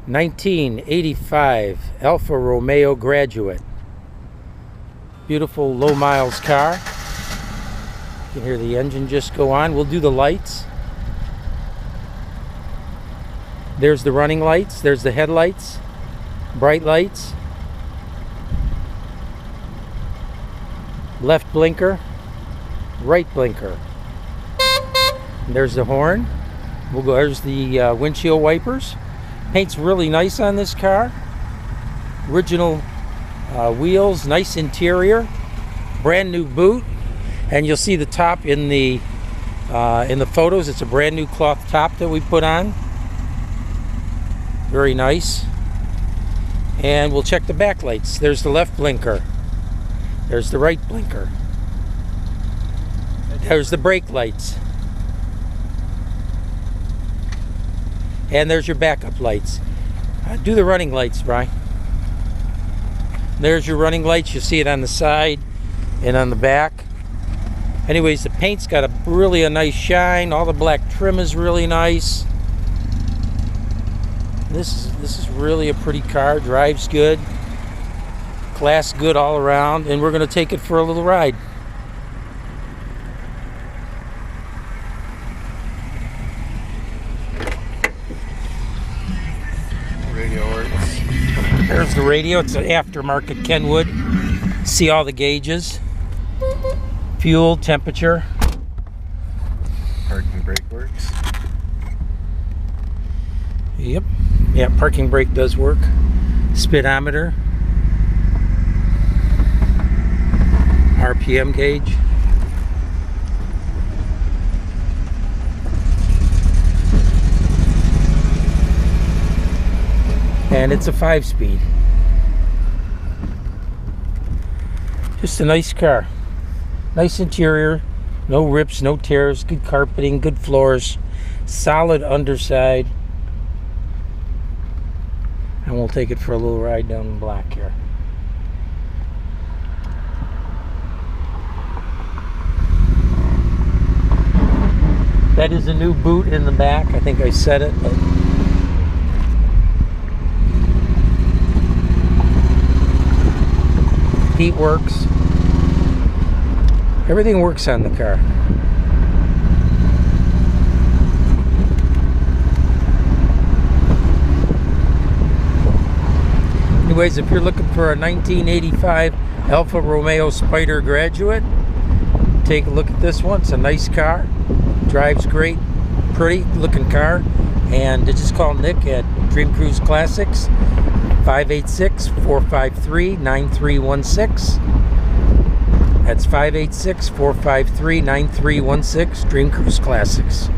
1985 Alfa Romeo Graduate. Beautiful low miles car. You can hear the engine just go on. We'll do the lights. There's the running lights. There's the headlights. Bright lights. Left blinker. Right blinker. And there's the horn. We'll go. There's the windshield wipers. Paint's really nice on this car. Original wheels, nice interior, brand new boot, and you'll see the top in the photos. It's a brand new cloth top that we put on. Very nice. And we'll check the back lights. There's the left blinker. There's the right blinker. There's the brake lights. And there's your backup lights. Do the running lights, Brian. There's your running lights. You see it on the side and on the back. Anyways, the paint's got a nice shine. All the black trim is really nice. This is really a pretty car. Drives good. Class good all around. And we're going to take it for a little ride. Radio works. There's the radio. It's an aftermarket Kenwood. See all the gauges. Fuel, temperature. Parking brake works. Yep. Yeah, parking brake does work. Speedometer. RPM gauge. And it's a 5-speed. Just a nice car. Nice interior. No rips, no tears. Good carpeting, good floors. Solid underside. And we'll take it for a little ride down the block here. That is a new boot in the back. I think I said it. But heat works. Everything works on the car. Anyways, if you're looking for a 1985 Alfa Romeo Spider Graduate, take a look at this one. It's a nice car. Drives great. Pretty looking car. And just call Nick at Dream Cruise Classics. 586-453-9316. That's 586-453-9316, Dream Cruise Classics.